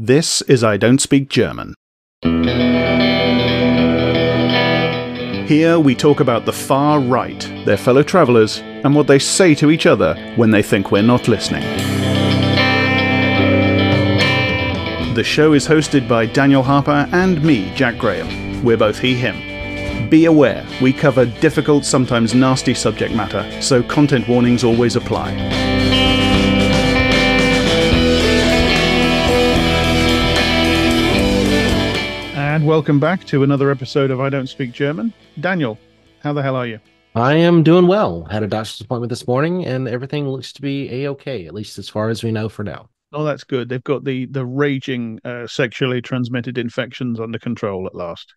This is I Don't Speak German. Here we talk about the far right, their fellow travellers, and what they say to each other when they think we're not listening. The show is hosted by Daniel Harper and me, Jack Graham. We're both he, him. Be aware, we cover difficult, sometimes nasty subject matter, so content warnings always apply. And welcome back to another episode of I Don't Speak German. Daniel, how the hell are you? I am doing well. Had a doctor's appointment this morning, and everything looks to be a-okay, at least as far as we know for now. Oh, that's good. They've got the raging sexually transmitted infections under control at last.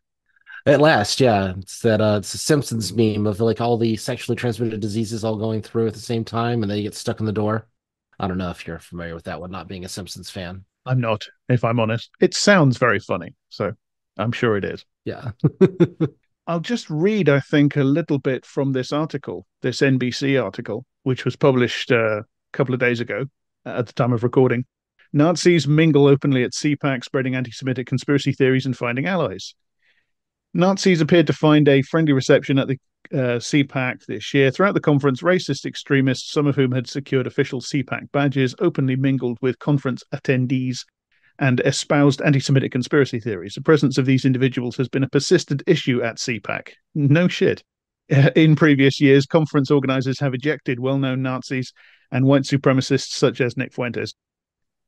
At last, yeah. It's a Simpsons meme of like all the sexually transmitted diseases all going through at the same time, and they get stuck in the door. I don't know if you're familiar with that one, not being a Simpsons fan. I'm not, if I'm honest. It sounds very funny, so I'm sure it is. Yeah. I'll just read, I think, a little bit from this article, this NBC article, which was published a couple of days ago at the time of recording. Nazis mingle openly at CPAC, spreading anti-Semitic conspiracy theories and finding allies. Nazis appeared to find a friendly reception at the CPAC this year. Throughout the conference, racist extremists, some of whom had secured official CPAC badges, openly mingled with conference attendees and espoused anti-Semitic conspiracy theories. The presence of these individuals has been a persistent issue at CPAC. No shit. In previous years, conference organizers have ejected well-known Nazis and white supremacists such as Nick Fuentes.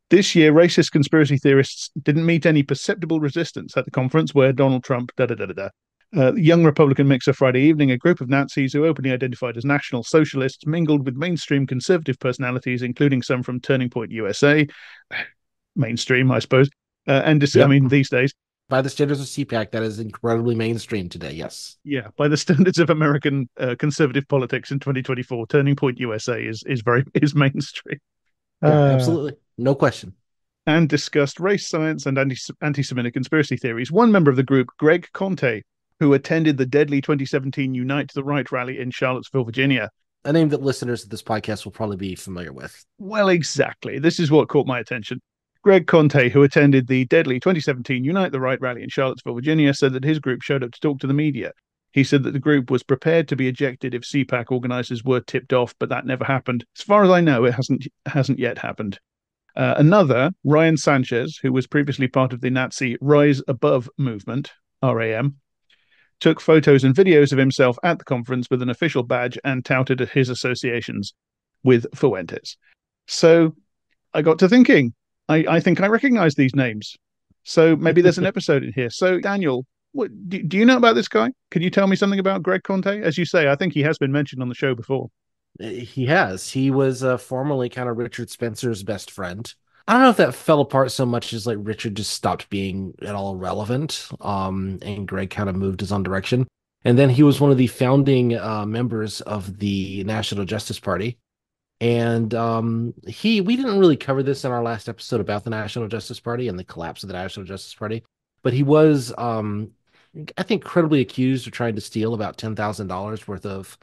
This year, racist conspiracy theorists didn't meet any perceptible resistance at the conference where Donald Trump, young Republican mixer Friday evening, a group of Nazis who openly identified as National Socialists mingled with mainstream conservative personalities, including some from Turning Point USA, mainstream, I suppose, and I mean, these days. By the standards of CPAC, that is incredibly mainstream today, yes. Yeah, by the standards of American conservative politics in 2024, Turning Point USA is mainstream. Yeah, absolutely. No question. And discussed race science and anti-Semitic conspiracy theories. One member of the group, Greg Conte, who attended the deadly 2017 Unite the Right rally in Charlottesville, Virginia. A name that listeners of this podcast will probably be familiar with. Well, exactly. This is what caught my attention. Greg Conte, who attended the deadly 2017 Unite the Right rally in Charlottesville, Virginia, said that his group showed up to talk to the media. He said that the group was prepared to be ejected if CPAC organizers were tipped off, but that never happened. As far as I know, it hasn't yet happened. Another, Ryan Sanchez, who was previously part of the Nazi Rise Above movement, RAM, took photos and videos of himself at the conference with an official badge and touted his associations with Fuentes. So I got to thinking, I think I recognize these names. So maybe there's an episode in here. So Daniel, do you know about this guy? Can you tell me something about Greg Conte? As you say, I think he has been mentioned on the show before. He has. He was formerly kind of Richard Spencer's best friend. I don't know if that fell apart so much as like Richard just stopped being at all relevant, and Greg kind of moved his own direction. And then he was one of the founding members of the National Justice Party. And we didn't really cover this in our last episode about the National Justice Party and the collapse of the National Justice Party, but he was, I think, credibly accused of trying to steal about $10,000 worth of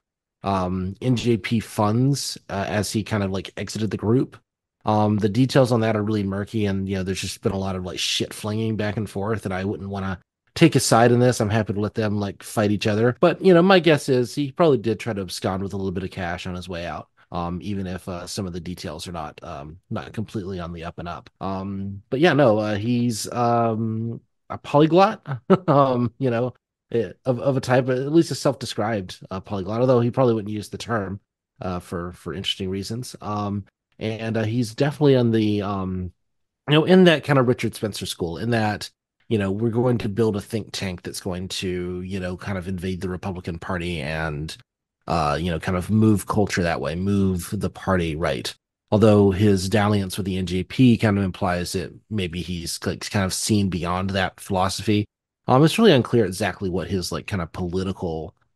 NJP funds as he kind of like exited the group. The details on that are really murky, and there's just been a lot of like shit flinging back and forth, and I wouldn't want to take a side in this. I'm happy to let them like fight each other, but my guess is he probably did try to abscond with a little bit of cash on his way out. Even if some of the details are not completely on the up and up. But yeah, no, he's a polyglot, of a type, at least a self-described polyglot, although he probably wouldn't use the term for interesting reasons. And he's definitely on the, in that kind of Richard Spencer school, in that, we're going to build a think tank that's going to, kind of invade the Republican Party and kind of move culture that way, move the party right. Although his dalliance with the NJP kind of implies that maybe he's like kind of seen beyond that philosophy. It's really unclear exactly what his like kind of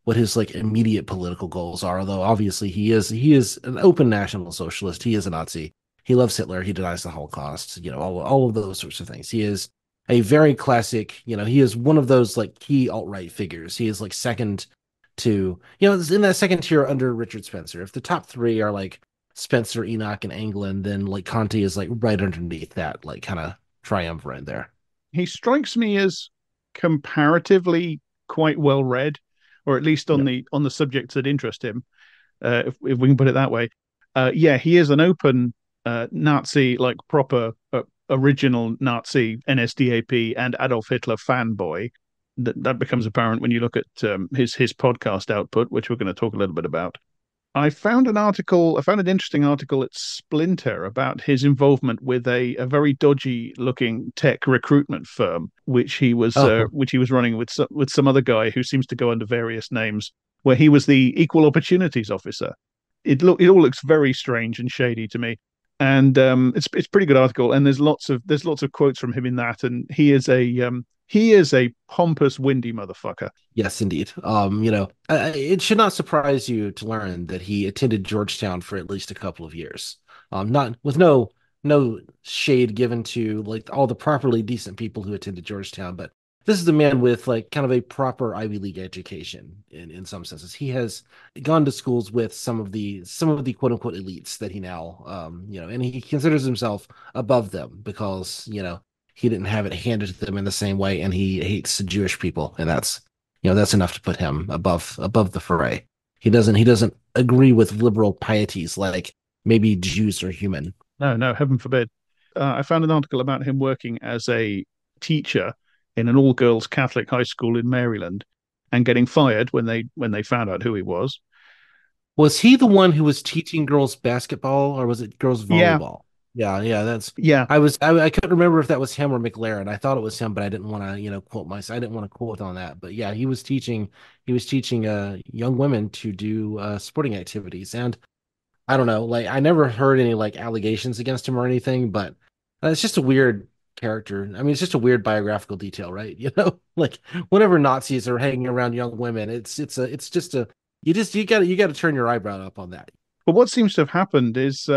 what his like immediate political goals are. Although obviously he is an open National Socialist. He is a Nazi. He loves Hitler. He denies the Holocaust. All of those sorts of things. He is a very classic. He is one of those like key alt-right figures. He is like second to, in that second tier under Richard Spencer. If the top three are like Spencer, Enoch, and Anglin, then like Conte is like right underneath that like kind of triumvirate there. He strikes me as comparatively quite well read, or at least Yeah. on the subjects that interest him, if we can put it that way. Yeah, he is an open Nazi, like proper original Nazi NSDAP and Adolf Hitler fanboy. That becomes apparent when you look at his podcast output, which we're going to talk a little bit about. I found an interesting article at Splinter about his involvement with a very dodgy looking tech recruitment firm, Oh, which he was running with some other guy who seems to go under various names, where he was the equal opportunities officer. It all looks very strange and shady to me, and it's a pretty good article. And there's lots of quotes from him in that, and he is a pompous, windy motherfucker. yes, indeed. It should not surprise you to learn that he attended Georgetown for at least a couple of years. Not with no shade given to like all the properly decent people who attended Georgetown, but this is a man with like kind of a proper Ivy League education in some senses. He has gone to schools with some of the quote unquote elites that he now and he considers himself above them because he didn't have it handed to them in the same way, and he hates Jewish people, and that's enough to put him above the fray. He doesn't agree with liberal pieties like maybe Jews are human. No, no, heaven forbid. I found an article about him working as a teacher in an all-girls Catholic high school in Maryland and getting fired when they found out who he was. Was he the one who was teaching girls basketball or was it girls Yeah, volleyball? Yeah, yeah, that's yeah. I couldn't remember if that was him or McLaren. I thought it was him, but I didn't want to, quote myself. I didn't want to quote on that. But yeah, he was teaching young women to do sporting activities. And I don't know, like I never heard any like allegations against him or anything, but it's just a weird character. I mean, it's just a weird biographical detail, right? Like whenever Nazis are hanging around young women, it's just a you got to turn your eyebrow up on that. But what seems to have happened is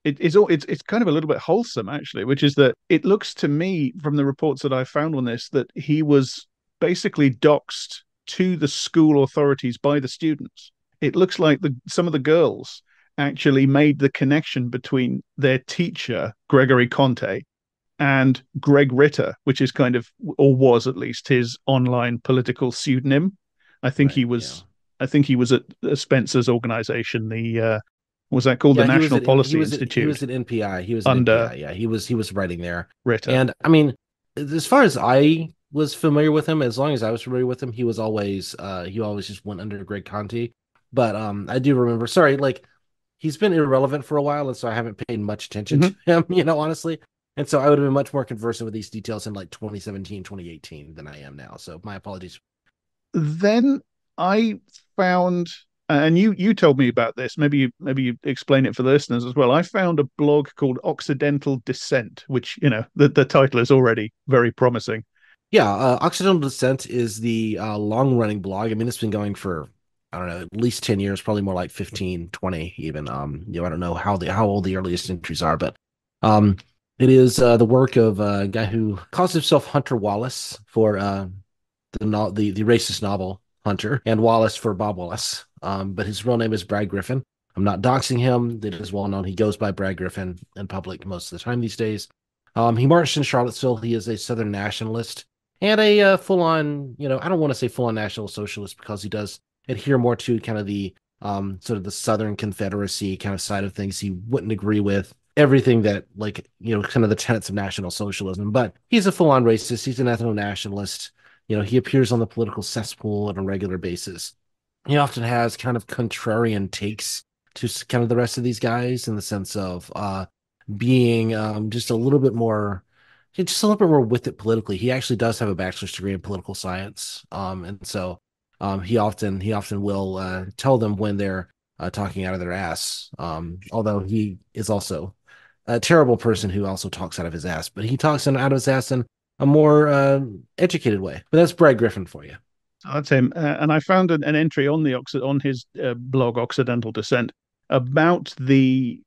it's kind of a little bit wholesome actually, which is that it looks to me from the reports that I found on this that he was basically doxed to the school authorities by the students. It looks like some of the girls actually made the connection between their teacher Gregory Conte and Greg Ritter, which is kind of, or was at least, his online political pseudonym. I think he Right. Yeah. was. I think he was at Spencer's organization. Was that called the Yeah, he was National at he Policy was at he Institute was at NPI. He was at under NPI. Yeah, he was writing there. Ritter. And I mean, as far as I was familiar with him, as long as I was familiar with him, he always just went under Greg Conti. But I do remember, sorry, like he's been irrelevant for a while, and so I haven't paid much attention Mm-hmm. to him, honestly. And so I would have been much more conversant with these details in like 2017, 2018 than I am now. So my apologies. Then I found, and you told me about this. Maybe you explain it for the listeners as well. I found a blog called Occidental Dissent, which the title is already very promising. Yeah, Occidental Descent is the long-running blog. I mean, it's been going for, I don't know, at least 10 years, probably more like 15, 20 even. I don't know how old the earliest entries are, but um, it is the work of a guy who calls himself Hunter Wallace for the racist novel Hunter, and Wallace for Bob Wallace. But his real name is Brad Griffin. I'm not doxing him. It is well known. He goes by Brad Griffin in public most of the time these days. He marched in Charlottesville. He is a Southern nationalist and a full-on, I don't want to say full-on National Socialist because he does adhere more to kind of the sort of the Southern Confederacy kind of side of things. He wouldn't agree with everything that, like, kind of the tenets of National Socialism, but he's a full-on racist. He's an ethno-nationalist. He appears on the political cesspool on a regular basis. He often has kind of contrarian takes to kind of the rest of these guys in the sense of being just a little bit more with it politically. He actually does have a bachelor's degree in political science, and so he often will tell them when they're talking out of their ass. Although he is also a terrible person who also talks out of his ass, but he talks out of his ass in a more educated way. But that's Brad Griffin for you. That's him. And I found an entry on on his blog Occidental Dissent about the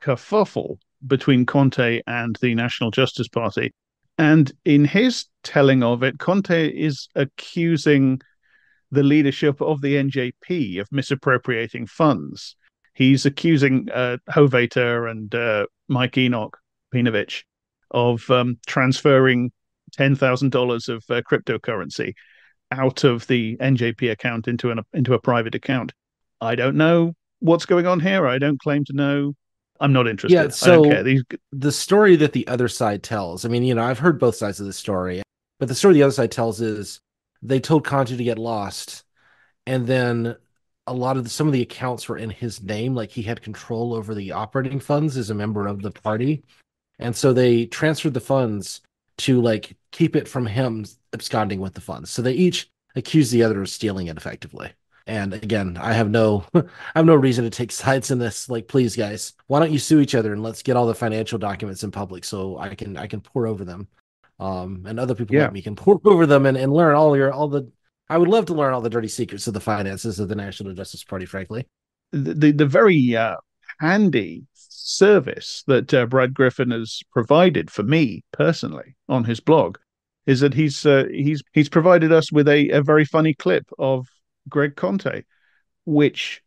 kerfuffle between Conte and the National Justice Party. And in his telling of it, Conte is accusing the leadership of the NJP of misappropriating funds. He's accusing Hovater and Mike Enoch Pinovich of transferring $10,000 of cryptocurrency out of the NJP account into a private account. I don't know what's going on here. I don't claim to know. I'm not Yeah, interested. I don't care. so the story that the other side tells, I mean, I've heard both sides of the story, but the story the other side tells is they told Conte to get lost, and then some of the accounts were in his name, like he had control over the operating funds as a member of the party. And so they transferred the funds to like keep it from him absconding with the funds. So they each accused the other of stealing it effectively. And again, I have no I have no reason to take sides in this. Like, please, guys, why don't you sue each other and let's get all the financial documents in public so I can pour over them. And other people Yeah, like me can pour over them and learn all the I would love to learn all the dirty secrets of the finances of the National Justice Party, frankly. the very handy service that Brad Griffin has provided for me personally on his blog is that he's provided us with a very funny clip of Greg Conte, which,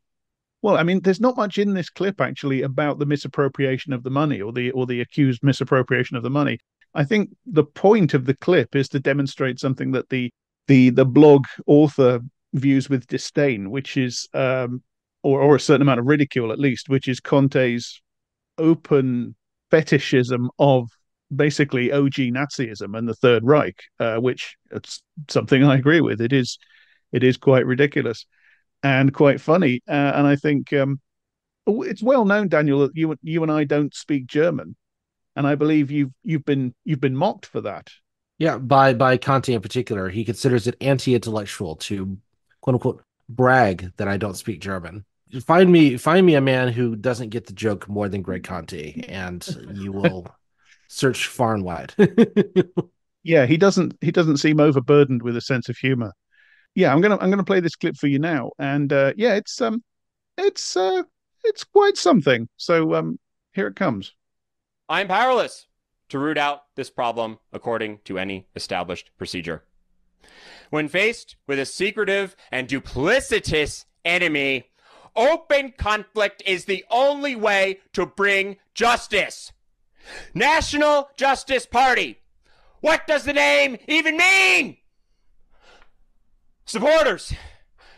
well, I mean, there's not much in this clip actually about the misappropriation of the money or the accused misappropriation of the money. I think the point of the clip is to demonstrate something that the blog author views with disdain, which is or a certain amount of ridicule at least, which is Conte's open fetishism of basically OG Nazism and the Third Reich, which it's something I agree with. It is quite ridiculous and quite funny, and I think it's well known, Daniel, that you and I don't speak German, and I believe you've been mocked for that. Yeah, by Conte in particular, he considers it anti-intellectual to quote unquote brag that I don't speak German. Find me a man who doesn't get the joke more than Greg Conte, and you will search far and wide. Yeah, he doesn't seem overburdened with a sense of humor. Yeah, I'm gonna play this clip for you now, and yeah, it's it's quite something. So here it comes. I'm powerless to root out this problem according to any established procedure. When faced with a secretive and duplicitous enemy, open conflict is the only way to bring justice. National Justice Party. What does the name even mean? Supporters,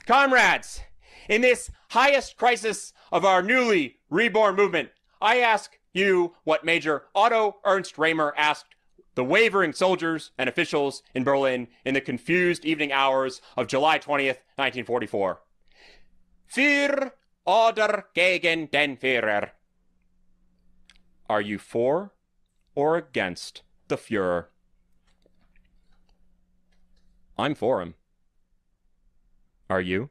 comrades, in this highest crisis of our newly reborn movement, I ask you what Major Otto Ernst Raymer asked the wavering soldiers and officials in Berlin in the confused evening hours of July 20th, 1944. Für oder gegen den Führer? Are you for or against the Führer? I'm for him. Are you?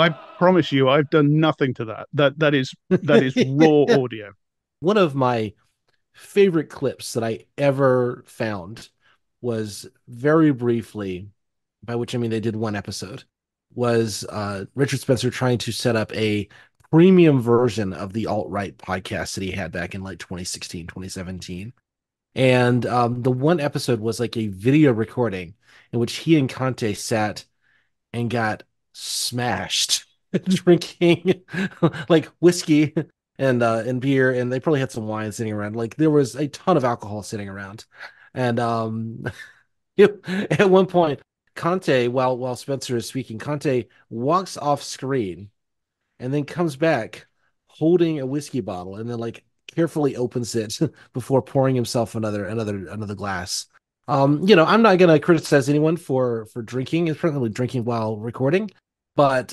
I promise you, I've done nothing to that. That is raw audio. One of my favorite clips that I ever found was very briefly, by which I mean they did one episode, was Richard Spencer trying to set up a premium version of the alt-right podcast that he had back in like 2016, 2017. And the one episode was like a video recording in which he and Conte sat and got smashed drinking like whiskey and beer, and they probably had some wine sitting around. Like there was a ton of alcohol sitting around. And at one point, Conte, while Spencer is speaking, Conte walks off screen and then comes back holding a whiskey bottle and then like carefully opens it before pouring himself another glass. I'm not gonna criticize anyone for drinking, especially drinking while recording. But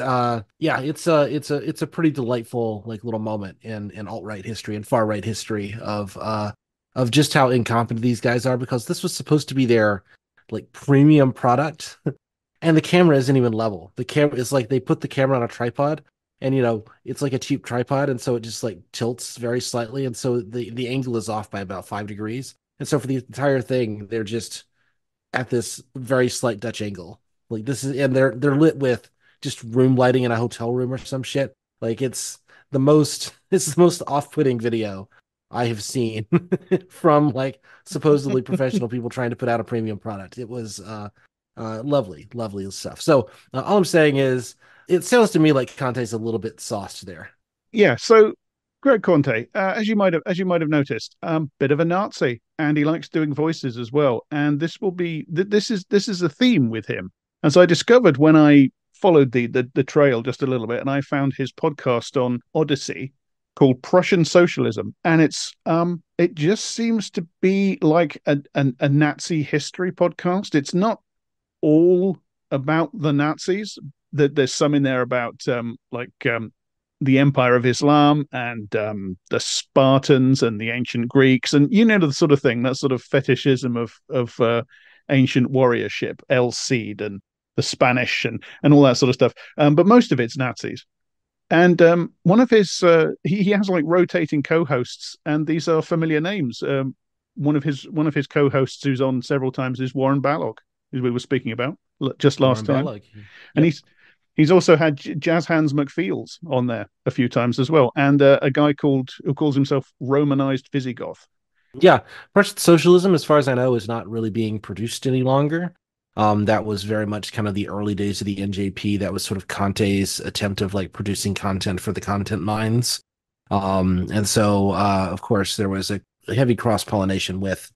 yeah, it's a pretty delightful like little moment in alt-right history and far-right history of just how incompetent these guys are, because this was supposed to be their like premium product and the camera isn't even level. The camera is like they put the camera on a tripod and it's like a cheap tripod, and so it just like tilts very slightly, and so the angle is off by about 5 degrees. And so for the entire thing, they're just at this very slight Dutch angle. Like this is, and they're lit with just room lighting in a hotel room or some shit. Like it's the most off-putting video I have seen from like supposedly professional people trying to put out a premium product. It was lovely stuff. So all I'm saying is, it sounds to me like Conte's a little bit sauced there. Yeah. So Greg Conte, as you might have noticed, bit of a Nazi, and he likes doing voices as well. And this will be this is a theme with him. And so I discovered when I followed the trail just a little bit, and I found his podcast on Odyssey called Prussian Socialism, and it just seems to be like a Nazi history podcast. It's not all about the Nazis. There's some in there about the Empire of Islam and the Spartans and the ancient Greeks, and the sort of thing, that sort of fetishism of ancient warriorship, El Cid and the Spanish and all that sort of stuff. But most of it's Nazis. And one of his he has like rotating co-hosts, and these are familiar names. One of his co-hosts who's on several times is Warren Balog, who we were speaking about just last time. Balog. And he's also had Jazz Hands McFeels on there a few times as well, and a guy who calls himself Romanized Visigoth. Yeah, Prussian socialism, as far as I know, is not really being produced any longer. That was very much kind of the early days of the NJP. That was sort of Conte's attempt of like producing content for the content mines. And so, of course, there was a heavy cross-pollination with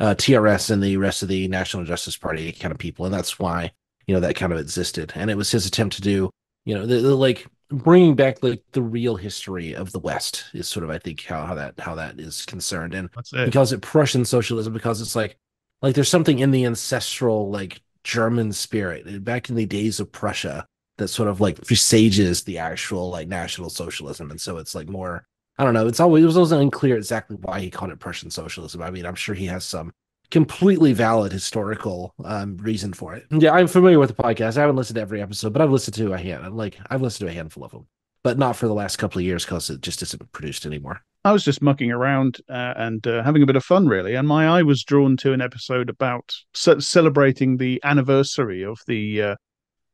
TRS and the rest of the National Justice Party kind of people. And that's why, that kind of existed. And it was his attempt to do, like bringing back like the real history of the West is sort of, I think, how that is concerned. And he calls it Prussian socialism because it's like there's something in the ancestral like German spirit back in the days of Prussia that sort of like presages the actual like National Socialism. And so it's like more, I don't know, it was always unclear exactly why he called it Prussian socialism. I mean, I'm sure he has some completely valid historical reason for it. Yeah, I'm familiar with the podcast. I haven't listened to every episode, but I've listened to a handful of them, but not for the last couple of years because it just isn't produced anymore. I was just mucking around and having a bit of fun, really, and my eye was drawn to an episode about celebrating the anniversary of the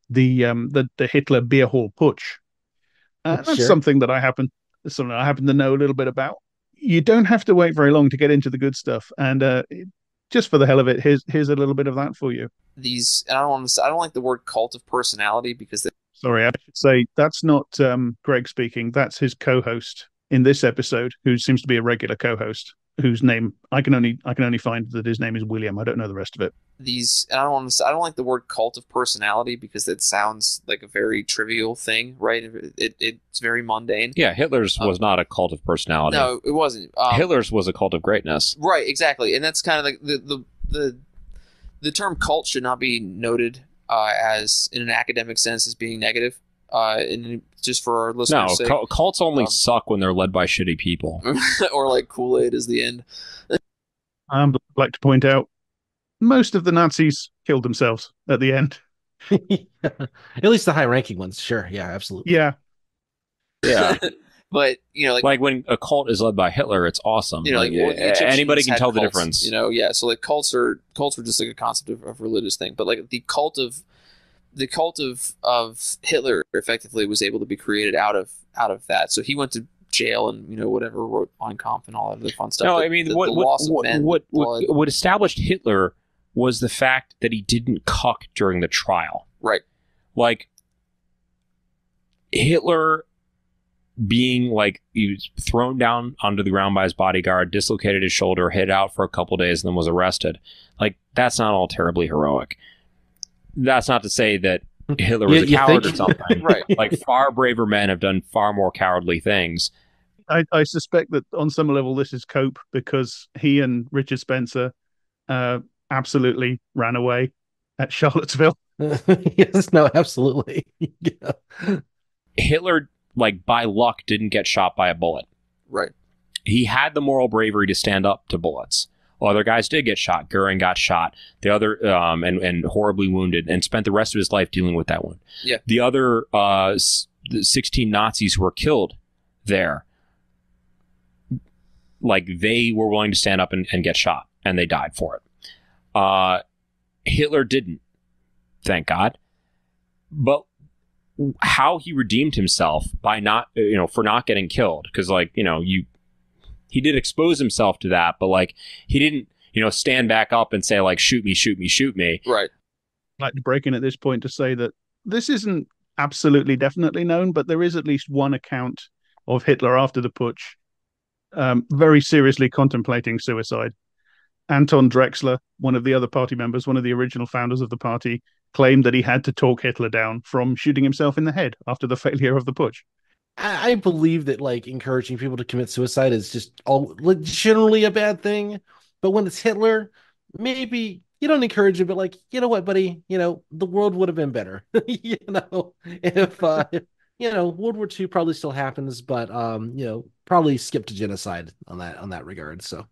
Hitler beer hall putsch. That's something that I happen to know a little bit about. You don't have to wait very long to get into the good stuff, and just for the hell of it, here's a little bit of that for you. I don't like the word cult of personality because sorry, I should say that's not Greg speaking. That's his co-host in this episode, who seems to be a regular co-host, whose name I can only find that his name is William. I don't know the rest of it. I don't like the word cult of personality because it sounds like a very trivial thing, right? It's very mundane. Yeah, Hitler's was not a cult of personality. No, it wasn't. Hitler's was a cult of greatness. Right, exactly. And that's kind of like the term cult should not be noted as in an academic sense as being negative. And just for our listeners' sake. No, cults only suck when they're led by shitty people. Or like Kool-Aid is the end. I'd like to point out, most of the Nazis killed themselves at the end. At least the high-ranking ones, sure. Yeah, absolutely. Yeah. But, like when a cult is led by Hitler, it's awesome. Anybody can tell the difference. So like cults are just like a concept of religious thing. But like the cult of Hitler effectively was able to be created out of that. So he went to jail and whatever, wrote Mein Kampf and all that other fun stuff. No, I mean what established Hitler was the fact that he didn't cuck during the trial. Right. Like Hitler being like he was thrown down onto the ground by his bodyguard, dislocated his shoulder, hid out for a couple days, and then was arrested. Like that's not all terribly heroic. That's not to say that Hitler was a coward or something. Right. Like far braver men have done far more cowardly things. I suspect that on some level this is cope because he and Richard Spencer absolutely ran away at Charlottesville. Yes, no, absolutely. Yeah. Hitler, like by luck, didn't get shot by a bullet. Right. He had the moral bravery to stand up to bullets. Other guys did get shot. Goering got shot. The other and horribly wounded, and spent the rest of his life dealing with that wound. Yeah. The other 16 Nazis who were killed there, like they were willing to stand up and get shot and they died for it. Hitler didn't, thank God. But how he redeemed himself by not, for not getting killed, because he did expose himself to that, but like he didn't, stand back up and say like, shoot me, shoot me, shoot me. Right. I'd like to break in at this point to say that this isn't absolutely definitely known, but there is at least one account of Hitler after the putsch very seriously contemplating suicide. Anton Drexler, one of the other party members, one of the original founders of the party, claimed that he had to talk Hitler down from shooting himself in the head after the failure of the putsch. I believe that like encouraging people to commit suicide is just generally a bad thing. But when it's Hitler, maybe you don't encourage it, but like, you know what, buddy, the world would have been better. If World War II probably still happens, but probably skipped to genocide on that regard. So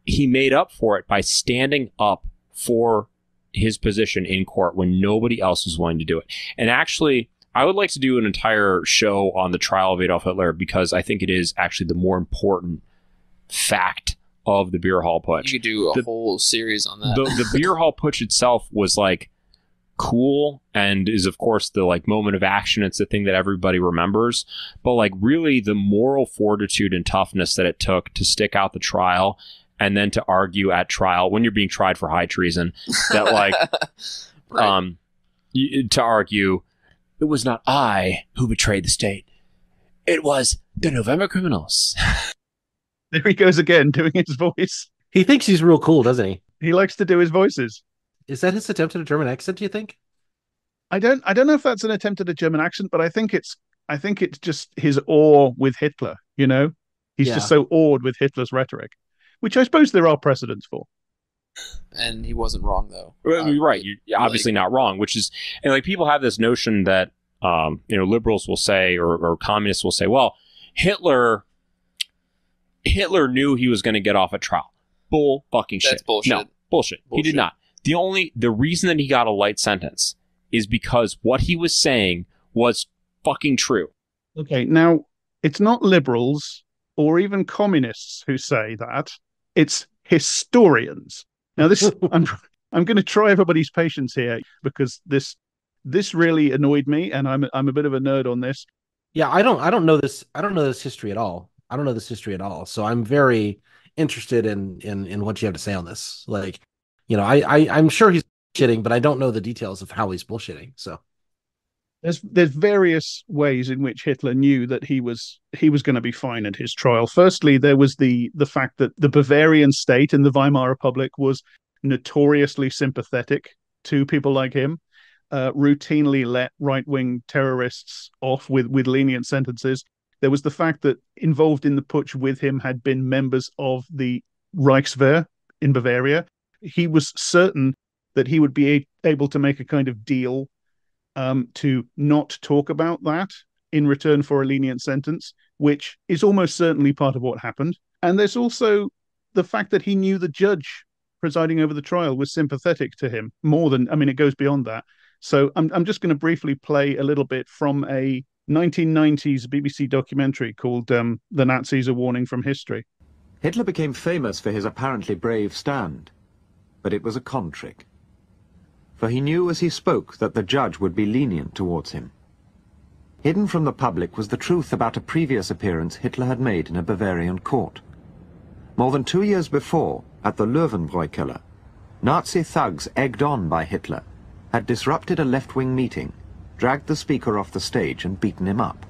he made up for it by standing up for his position in court when nobody else was willing to do it. And actually, I would like to do an entire show on the trial of Adolf Hitler, because I think it is actually the more important fact of the beer hall putsch. You could do a whole series on that. The beer hall putsch itself was like cool and is of course the like moment of action. It's the thing that everybody remembers, but like really the moral fortitude and toughness that it took to stick out the trial and then to argue at trial when you're being tried for high treason that like right. To argue it was not I who betrayed the state, it was the November criminals. There he goes again, doing his voice. He thinks he's real cool, doesn't he? He likes to do his voices. Is that his attempt at a German accent, do you think? I don't know if that's an attempt at a German accent, but I think it's just his awe with Hitler, He's just so awed with Hitler's rhetoric, which I suppose there are precedents for. And he wasn't wrong, though. You're right. You're obviously not wrong, which is, and like people have this notion that, liberals will say, or communists will say, well, Hitler knew he was going to get off at trial. Bull fucking shit. That's bullshit. No, bullshit. He did not. The reason that he got a light sentence is because what he was saying was fucking true. Okay, now it's not liberals or even communists who say that. It's historians. Now this I'm going to try everybody's patience here, because this really annoyed me, and I'm a bit of a nerd on this. Yeah, I don't know this history at all. So I'm very interested in what you have to say on this. Like, I'm sure he's shitting, but I don't know the details of how he's bullshitting. So there's various ways in which Hitler knew that he was going to be fine at his trial. Firstly, there was the fact that the Bavarian state in the Weimar Republic was notoriously sympathetic to people like him, routinely let right-wing terrorists off with lenient sentences. There was the fact that involved in the putsch with him had been members of the Reichswehr in Bavaria. He was certain that he would be able to make a kind of deal to not talk about that in return for a lenient sentence, which is almost certainly part of what happened. And there's also the fact that he knew the judge presiding over the trial was sympathetic to him more than, it goes beyond that. So I'm just going to briefly play a little bit from a 1990s BBC documentary called The Nazis: A Warning from History. Hitler became famous for his apparently brave stand, but it was a con trick. For he knew as he spoke that the judge would be lenient towards him. Hidden from the public was the truth about a previous appearance Hitler had made in a Bavarian court. More than 2 years before, at the Löwenbräu-Keller, Nazi thugs egged on by Hitler had disrupted a left-wing meeting, dragged the speaker off the stage and beaten him up.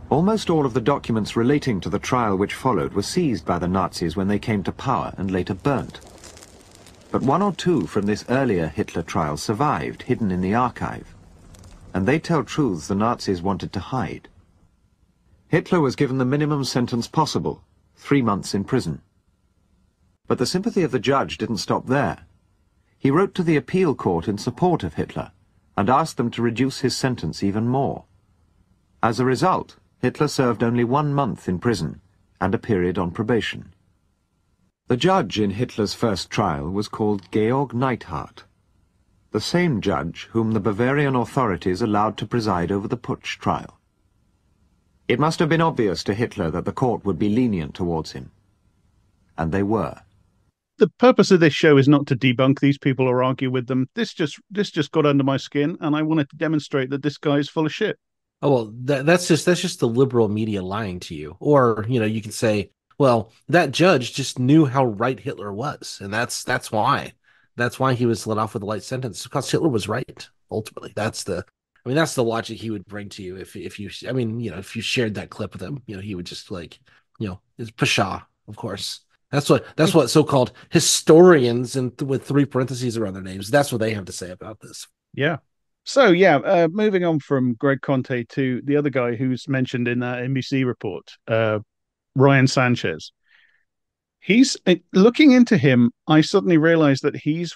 Almost all of the documents relating to the trial which followed were seized by the Nazis when they came to power and later burnt. But 1 or 2 from this earlier Hitler trial survived, hidden in the archive, and they tell truths the Nazis wanted to hide. Hitler was given the minimum sentence possible, 3 months in prison. But the sympathy of the judge didn't stop there. He wrote to the appeal court in support of Hitler and asked them to reduce his sentence even more. As a result, Hitler served only 1 month in prison and a period on probation. The judge in Hitler's first trial was called Georg Neidhardt, the same judge whom the Bavarian authorities allowed to preside over the putsch trial. It must have been obvious to Hitler that the court would be lenient towards him. And they were. the purpose of this show is not to debunk these people or argue with them. This just got under my skin, and I wanted to demonstrate that this guy is full of shit. Oh, well, that's just the liberal media lying to you. Or, you can say, well, that judge just knew how right Hitler was, and that's why. That's why he was let off with a light sentence, because Hitler was right. Ultimately, that's the logic he would bring to you if you if you shared that clip with him, he would just it's pshaw, of course. That's what so-called historians and with 3 parentheses around their names, that's what they have to say about this. Yeah. So moving on from Greg Conte to the other guy who's mentioned in that NBC report, Ryan Sanchez. He's looking into him. I suddenly realized that he's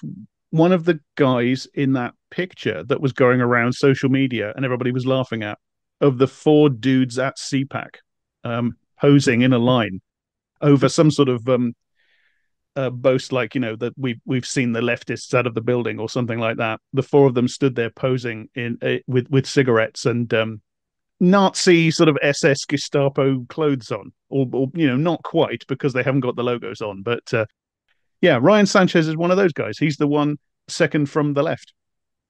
one of the guys in that picture that was going around social media and everybody was laughing at, of the 4 dudes at CPAC posing in a line over some sort of boast, like, that we've seen the leftists out of the building or something like that. The 4 of them stood there posing with cigarettes and Nazi sort of SS Gestapo clothes on, or not quite, because they haven't got the logos on, but Ryan Sanchez is one of those guys. He's the one second from the left.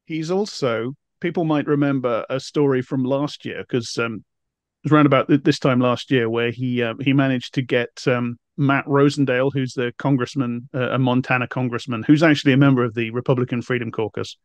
He's also, people might remember a story from last year, because it was around about this time last year where he managed to get Matt Rosendale, who's the congressman, a Montana congressman, who's actually a member of the Republican Freedom Caucus.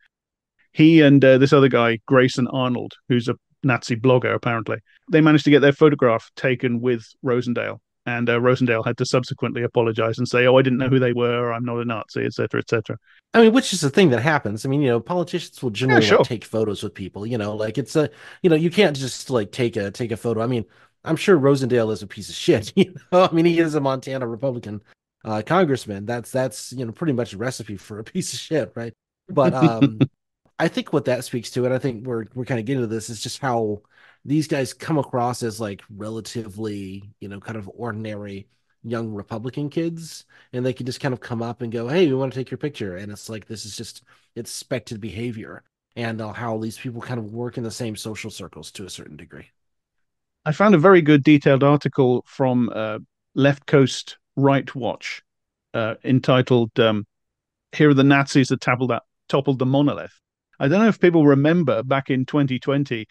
He and this other guy, Grayson Arnold, who's a Nazi blogger, apparently, they managed to get their photograph taken with Rosendale. And Rosendale had to subsequently apologize and say, "Oh, I didn't know who they were. I'm not a Nazi," etc., etc. I mean, which is the thing that happens. I mean, politicians will generally take photos with people. It's a, you can't just take a photo. I mean, I'm sure Rosendale is a piece of shit. I mean, he is a Montana Republican congressman. That's pretty much a recipe for a piece of shit, right? But I think what that speaks to, and I think we're kind of getting to this, is just how these guys come across as relatively, kind of ordinary young Republican kids, and they can just kind of come up and go, "Hey, we want to take your picture," and it's like, this is just expected behavior, and how these people kind of work in the same social circles to a certain degree. I found a very good detailed article from Left Coast Right Watch entitled "Here are the Nazis that toppled the monolith." I don't know if people remember back in 2020,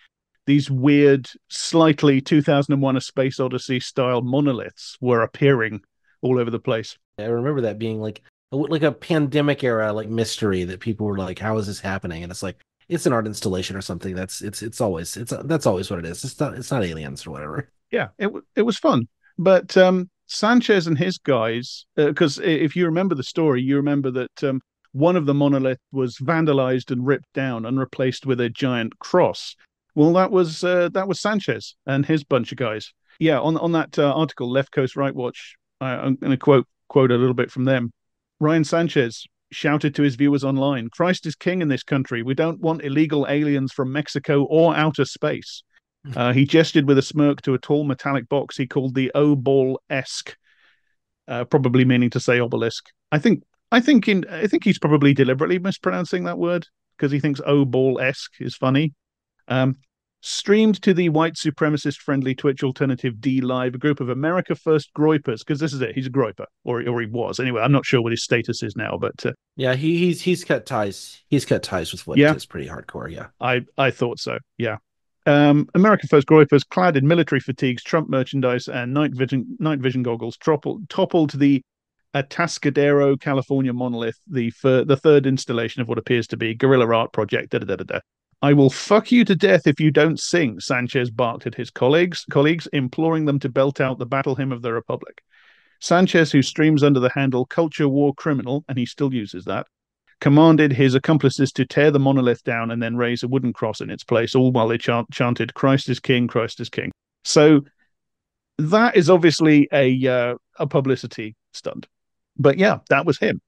these weird, slightly 2001: A Space Odyssey style monoliths were appearing all over the place. I remember that being like a pandemic era mystery that people were like, "How is this happening?" And it's like, it's an art installation or something. That's always what it is. It's not aliens or whatever. Yeah, it was fun, but Sanchez and his guys, because if you remember the story, you remember that one of the monoliths was vandalized and ripped down and replaced with a giant cross. Well, that was Sanchez and his bunch of guys. Yeah, on that article, Left Coast Right Watch, I'm going to quote a little bit from them. Ryan Sanchez shouted to his viewers online, "Christ is king in this country. We don't want illegal aliens from Mexico or outer space." He gestured with a smirk to a tall metallic box he called the O-ball-esque, probably meaning to say obelisk. I think he's probably deliberately mispronouncing that word because he thinks O-ball-esque is funny. Streamed to the white supremacist friendly Twitch alternative D Live, a group of America First groypers, because this is it, he's a groyper, or he was anyway. I'm not sure what his status is now, but yeah, he's cut ties. He's cut ties with what is pretty hardcore. Yeah, I thought so. Yeah. America First groypers, clad in military fatigues, Trump merchandise, and night vision goggles, toppled the Atascadero, California monolith, the third installation of what appears to be guerrilla art project. "I will fuck you to death if you don't sing," Sanchez barked at his colleagues, imploring them to belt out the battle hymn of the Republic. Sanchez, who streams under the handle Culture War Criminal, and he still uses that, commanded his accomplices to tear the monolith down and then raise a wooden cross in its place, all while they chanted, "Christ is king, Christ is king." So that is obviously a publicity stunt. But yeah, that was him.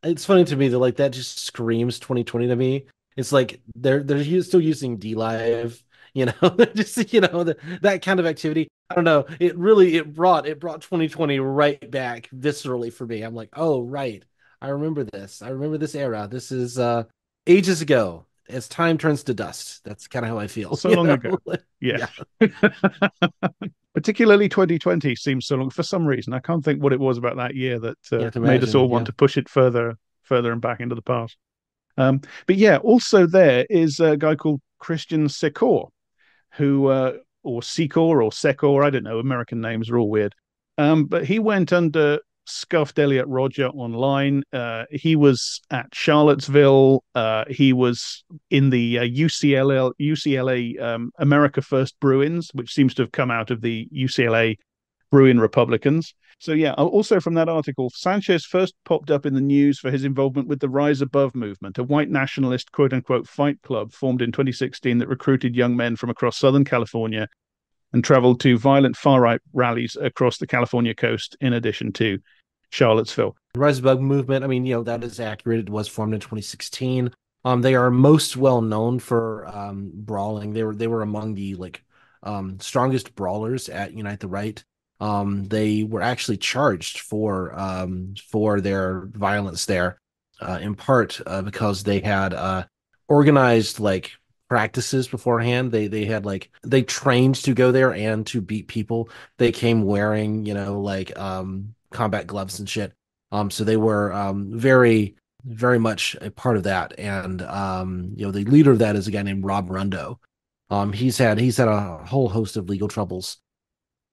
It's funny to me that that just screams 2020 to me. It's like they're still using D Live, just that kind of activity. I don't know. It brought 2020 right back viscerally for me. I'm like, oh right, I remember this. I remember this era. This is ages ago. as time turns to dust. That's kind of how I feel. Well, so long ago. Yeah. Particularly 2020 seems so long for some reason. I can't think what it was about that year that made us all want to push it further and back into the past. But yeah, also there is a guy called Christian Secor, who or Secor or Secor, I don't know. American names are all weird. But he went under Scuffed Elliot Roger online. He was at Charlottesville. He was in the UCLA America First Bruins, which seems to have come out of the UCLA Bruin Republicans. So yeah, also from that article, Sanchez first popped up in the news for his involvement with the Rise Above movement, a white nationalist quote-unquote fight club formed in 2016 that recruited young men from across Southern California and traveled to violent far-right rallies across the California coast, in addition to Charlottesville. The Rise Above movement, I mean, that is accurate. It was formed in 2016. They are most well known for brawling. They were among the strongest brawlers at Unite the Right. They were actually charged for their violence there, in part because they had organized practices beforehand. They trained to go there and to beat people. They came wearing combat gloves and shit. So they were very, very much a part of that. And the leader of that is a guy named Rob Rundo. He's had a whole host of legal troubles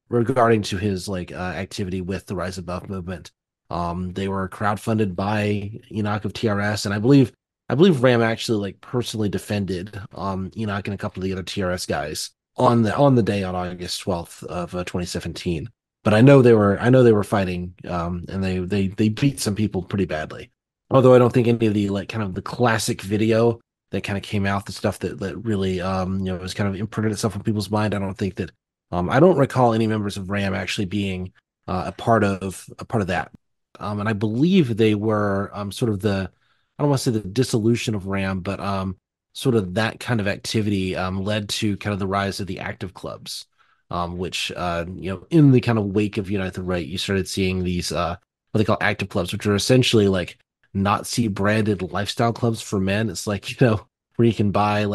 regarding to his activity with the Rise Above movement. They were crowdfunded by Enoch of TRS, and I believe Ram actually personally defended Enoch and a couple of the other TRS guys on the day on August 12th of 2017. But I know they were fighting, and they beat some people pretty badly. Although I don't think any of the kind of the classic video that kind of came out, the stuff that really was kind of imprinted itself in people's mind. I don't think that I don't recall any members of RAM actually being a part of that. And I believe they were sort of I don't want to say the dissolution of RAM, but sort of that kind of activity led to kind of the rise of the active clubs, which in the kind of wake of Unite the Right, you started seeing these what they call active clubs, which are essentially Nazi branded lifestyle clubs for men. It's where you can buy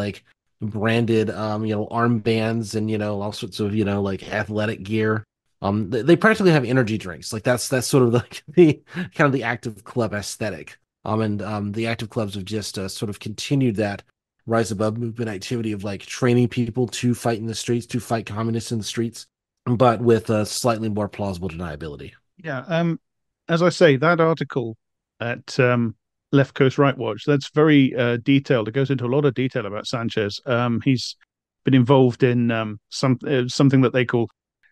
branded armbands and all sorts of athletic gear. They practically have energy drinks. That's sort of the kind of the active club aesthetic. And the active clubs have just sort of continued that Rise Above movement activity of training people to fight in the streets, to fight communists in the streets, but with a slightly more plausible deniability. Yeah. As I say, that article at Left Coast Right Watch, that's very detailed. It goes into a lot of detail about Sanchez. He's been involved in something that they call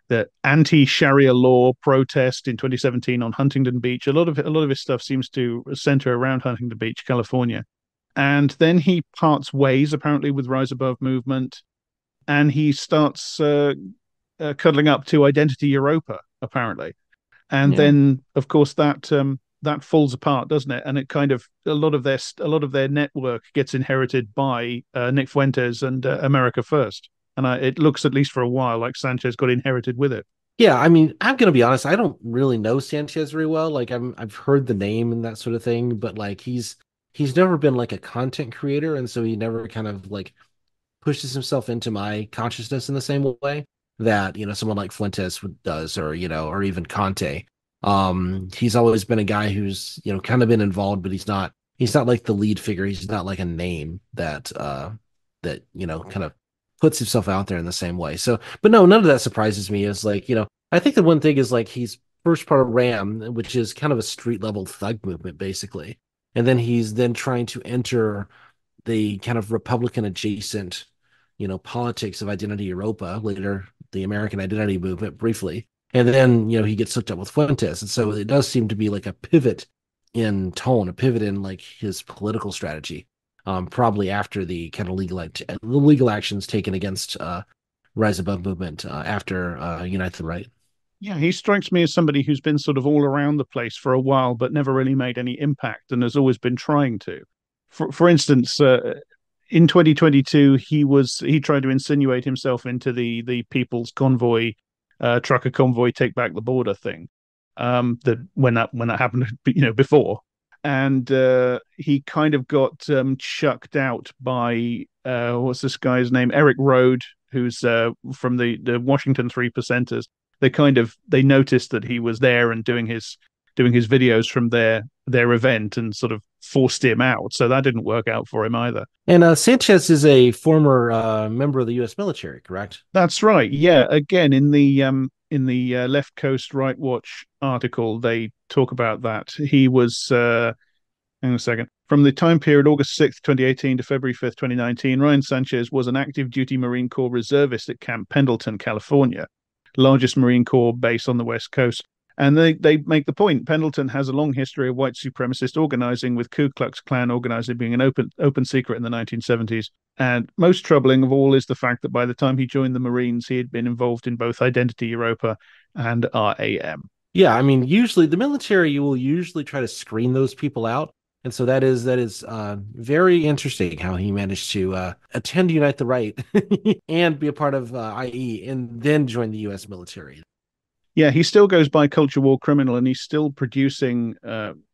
the anti-Sharia law protest in 2017 on Huntington Beach. A lot of his stuff seems to center around Huntington Beach, California. And then he parts ways apparently with Rise Above movement, and he starts cuddling up to Identity Europa apparently. And then of course that falls apart, doesn't it? And it kind of a lot of their network gets inherited by Nick Fuentes and America First. And it looks, at least for a while, like Sanchez got inherited with it. Yeah, I mean, I'm gonna be honest. I don't really know Sanchez very well. I've heard the name and that sort of thing, but he's never been a content creator, and so he never kind of pushes himself into my consciousness in the same way that someone like Fuentes does, or or even Conte. He's always been a guy who's kind of been involved, but he's not like the lead figure. He's not like a name that kind of puts himself out there in the same way. So, but no, none of that surprises me. Is I think the one thing is he's first part of RAM, which is kind of a street level thug movement basically, and then he's trying to enter the kind of Republican adjacent politics of Identity Europa, later the American Identity Movement briefly. And then, he gets hooked up with Fuentes. And so it does seem to be a pivot in tone, a pivot in his political strategy, probably after the kind of legal actions taken against Rise Above movement after Unite the Right. Yeah, he strikes me as somebody who's been sort of all around the place for a while, but never really made any impact and has always been trying to. For instance, in 2022, he tried to insinuate himself into the People's Convoy, trucker convoy, take back the border thing. That when that happened, before, and he kind of got chucked out by what's this guy's name? Eric Rode, who's from the Washington Three Percenters. They noticed that he was there and doing his videos from their event, and sort of forced him out. So that didn't work out for him either. And Sanchez is a former member of the U.S. military, correct? That's right. Yeah. Again, in the Left Coast Right Watch article, they talk about that. He was, hang on a second, from the time period August 6th, 2018 to February 5th, 2019, Ryan Sanchez was an active duty Marine Corps reservist at Camp Pendleton, California, largest Marine Corps base on the West Coast. And they make the point, Pendleton has a long history of white supremacist organizing, with Ku Klux Klan organizing being an open secret in the 1970s. And most troubling of all is the fact that by the time he joined the Marines, he had been involved in both Identity Europa and RAM. Yeah, I mean, usually the military will usually try to screen those people out. And so that is very interesting how he managed to attend Unite the Right and be a part of IE and then join the U.S. military. Yeah, he still goes by Culture War Criminal, and he's still producing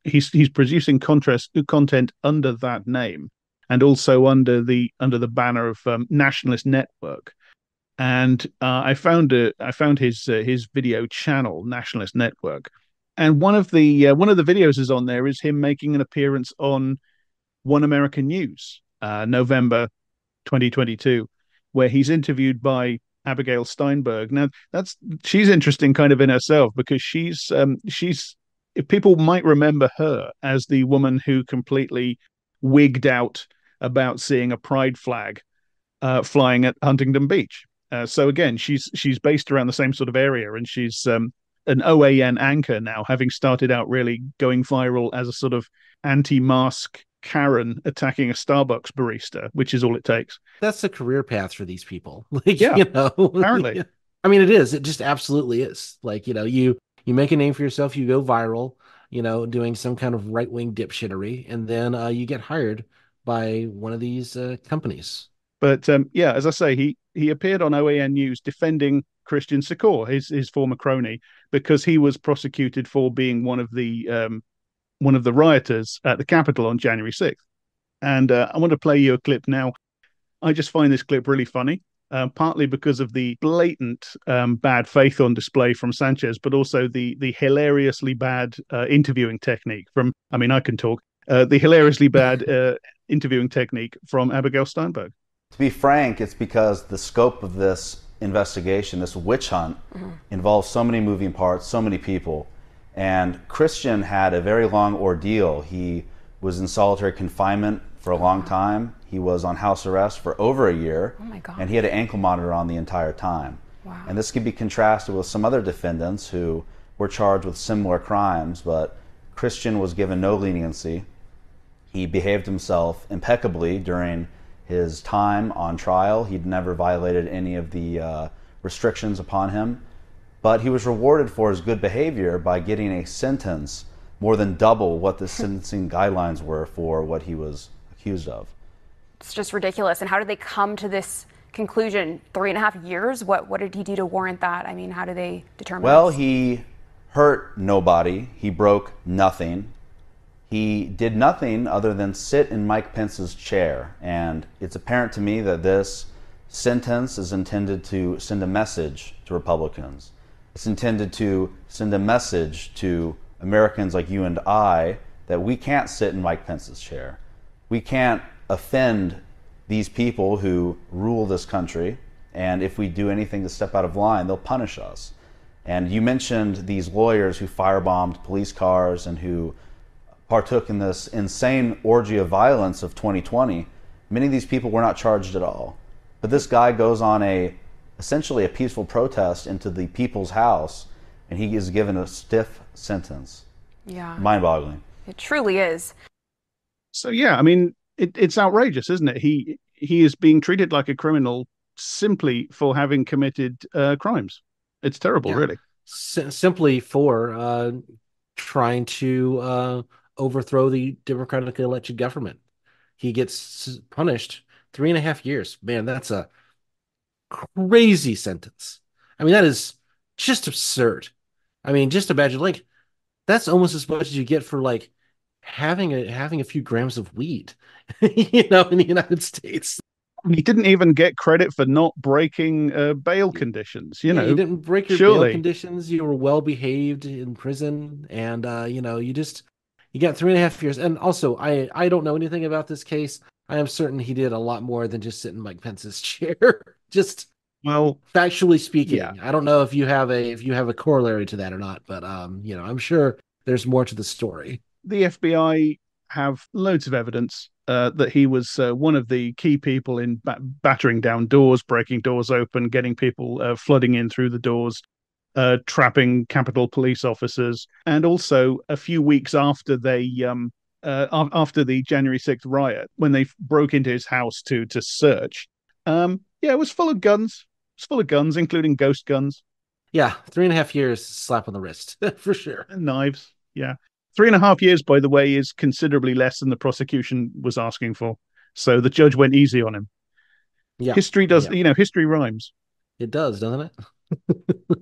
he's producing content under that name, and also under the banner of Nationalist Network. And I found his video channel, Nationalist Network, and one of the videos is on there is him making an appearance on One American News, November 2022, where he's interviewed by Abigail Steinberg. Now she's interesting kind of in herself, because she's people might remember her as the woman who completely wigged out about seeing a pride flag flying at Huntington Beach. So again, she's based around the same sort of area, and she's an OAN anchor now, having started out really going viral as a sort of anti-mask Karen attacking a Starbucks barista, which is all it takes. That's the career path for these people. Like, yeah, apparently. I mean, it is. It just absolutely is. Like, you make a name for yourself, you go viral, doing some kind of right-wing dipshittery, and then you get hired by one of these companies. But as I say, he appeared on OAN News defending Christian Secor, his former crony, because he was prosecuted for being one of the rioters at the Capitol on January 6th. And I want to play you a clip now. I just find this clip really funny, partly because of the blatant bad faith on display from Sanchez, but also the hilariously bad interviewing technique from, I can talk, the hilariously bad interviewing technique from Abigail Steinberg. To be frank, it's because the scope of this investigation, this witch hunt, involves so many moving parts, so many people. And Christian had a very long ordeal. He was in solitary confinement for a long time. He was on house arrest for over a year. Oh my God. And he had an ankle monitor on the entire time. Wow. And this could be contrasted with some other defendants who were charged with similar crimes, but Christian was given no leniency. He behaved himself impeccably during his time on trial. He'd never violated any of the restrictions upon him. But he was rewarded for his good behavior by getting a sentence more than double what the sentencing guidelines were for what he was accused of. It's just ridiculous. And how did they come to this conclusion? 3.5 years? What did he do to warrant that? I mean, how do they determine Well, this? he hurt nobody. He broke nothing. He did nothing other than sit in Mike Pence's chair. And it's apparent to me that this sentence is intended to send a message to Republicans. It's intended to send a message to Americans like you and I that we can't sit in Mike Pence's chair. We can't offend these people who rule this country, and if we do anything to step out of line, they'll punish us. And you mentioned these lawyers who firebombed police cars and who partook in this insane orgy of violence of 2020. Many of these people were not charged at all. But this guy goes on essentially a peaceful protest into the people's house, and he is given a stiff sentence. Yeah. Mind-boggling. It truly is. So yeah, it's outrageous, isn't it? He is being treated like a criminal simply for having committed crimes. It's terrible, really. Simply for trying to overthrow the democratically elected government. He gets punished 3.5 years. Man, that's a crazy sentence. That is just absurd. Just imagine, that's almost as much as you get for having a few grams of weed, you know, in the United States. He didn't even get credit for not breaking bail conditions. You Yeah, you know, didn't break your bail surely. conditions. You were well behaved in prison, and you know, you got 3.5 years. And also, I don't know anything about this case. I am certain he did a lot more than just sit in Mike Pence's chair. Just Well, factually speaking, yeah. I don't know if you have a corollary to that or not, but you know, I'm sure there's more to the story. The FBI have loads of evidence that he was one of the key people in battering down doors, breaking doors open, getting people flooding in through the doors, trapping Capitol police officers, and also a few weeks after after the January 6th riot, when they broke into his house to search. Yeah, it was full of guns. It's full of guns, including ghost guns. Yeah, 3.5 years, slap on the wrist for sure. And knives. Yeah. 3.5 years, by the way, is considerably less than the prosecution was asking for. So the judge went easy on him. Yeah, history does, history rhymes. It does, doesn't it?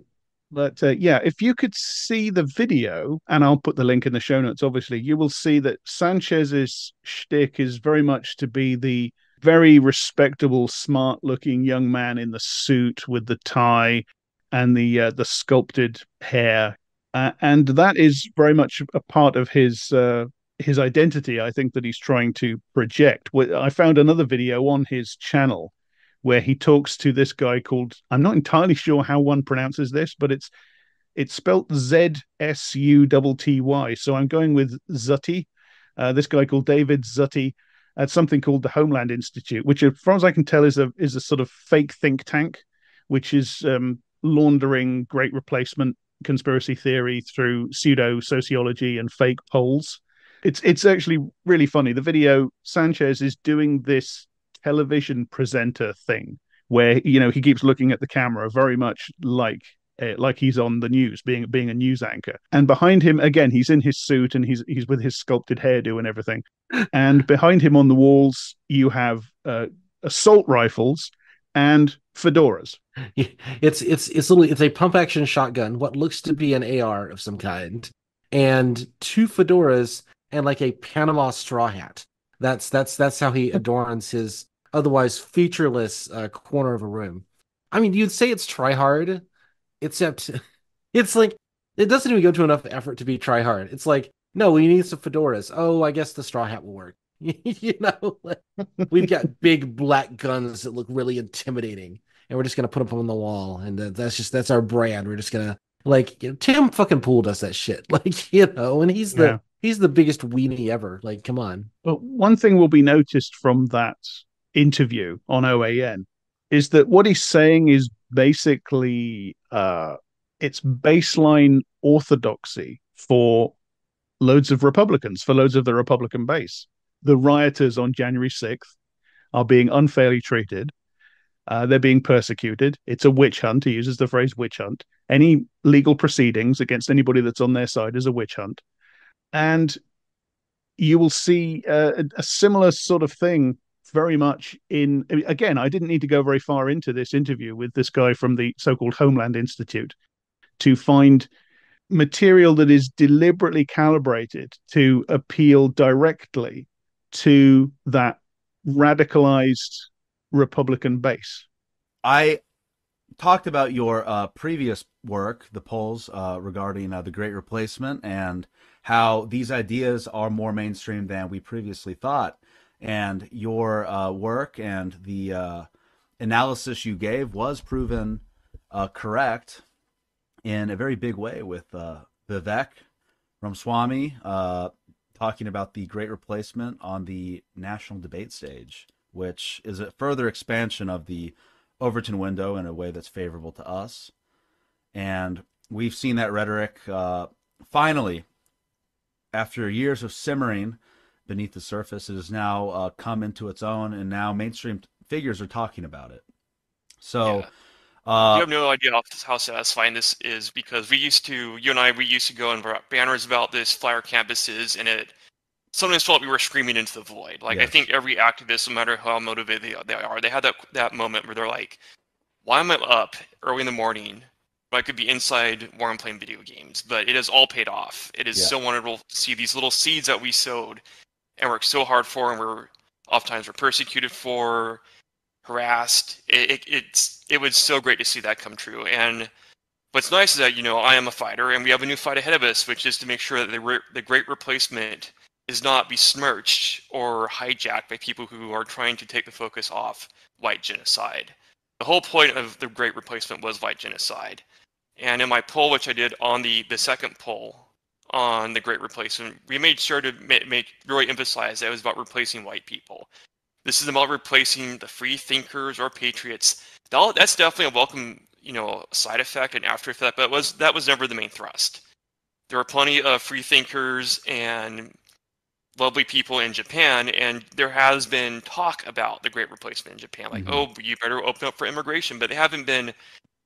But yeah, if you could see the video, and I'll put the link in the show notes, obviously, you will see that Sanchez's shtick is very much to be the very respectable, smart-looking young man in the suit with the tie and the sculpted hair, and that is very much a part of his identity. I think that he's trying to project. I found another video on his channel where he talks to this guy called, I'm not entirely sure how one pronounces this, but it's spelt ZSUTTY. So I'm going with Zutty. This guy called David Zutty at something called the Homeland Institute, which, as far as I can tell, is a sort of fake think tank, which is laundering Great Replacement conspiracy theory through pseudo sociology and fake polls. It's actually really funny. The video, Sanchez is doing this television presenter thing where he keeps looking at the camera very much like he's on the news, being a news anchor. And behind him, again, he's in his suit and he's with his sculpted hairdo and everything. And behind him on the walls, you have assault rifles and fedoras. It's a pump action shotgun, what looks to be an AR of some kind, and 2 fedoras and like a Panama straw hat. That's how he adorns his otherwise featureless corner of a room. I mean, you'd say it's try hard, except it's like it doesn't even go to enough effort to be try hard. It's like, no, we need some fedoras. Oh, I guess the straw hat will work. We've got big black guns that look really intimidating, and we're just gonna put them on the wall, and that's our brand. We're just gonna Tim fucking Pool does that shit, and he's the biggest weenie ever. Like, come on. But one thing will be noticed from that interview on OAN is that what he's saying is basically it's baseline orthodoxy for loads of Republicans, for loads of the Republican base. The rioters on January 6th are being unfairly treated. They're being persecuted. It's a witch hunt. He uses the phrase witch hunt. Any legal proceedings against anybody that's on their side is a witch hunt. And you will see a similar sort of thing very much again, I didn't need to go very far into this interview with this guy from the so-called Homeland Institute to find material that is deliberately calibrated to appeal directly to that radicalized Republican base. I talked about your previous work, the polls regarding the Great Replacement, and how these ideas are more mainstream than we previously thought. And your work and the analysis you gave was proven correct in a very big way, with Vivek Ramaswamy talking about the Great Replacement on the national debate stage, which is a further expansion of the Overton window in a way that's favorable to us. And we've seen that rhetoric finally, after years of simmering beneath the surface, it has now come into its own, and now mainstream figures are talking about it. So you have no idea how satisfying this is, because you and I used to go and banners about this, flyer campuses, and it sometimes felt like we were screaming into the void. Like, yes. I think every activist, no matter how motivated they are, they had that moment where they're like, why am I up early in the morning I could be inside while I'm playing video games, but it has all paid off. It is so wonderful to see these little seeds that we sowed and worked so hard for, and oftentimes we're persecuted for, harassed. It was so great to see that come true. And what's nice is that, I am a fighter, and we have a new fight ahead of us, which is to make sure that the Great Replacement is not besmirched or hijacked by people who are trying to take the focus off white genocide. The whole point of the Great Replacement was white genocide. And in my poll, which I did on the second poll on the Great Replacement, we made sure to really emphasize that it was about replacing white people. This is about replacing the free thinkers or patriots. That's definitely a welcome, side effect and after effect, but that was never the main thrust. There are plenty of free thinkers and lovely people in Japan, and there has been talk about the Great Replacement in Japan, like, oh, you better open up for immigration, but they haven't been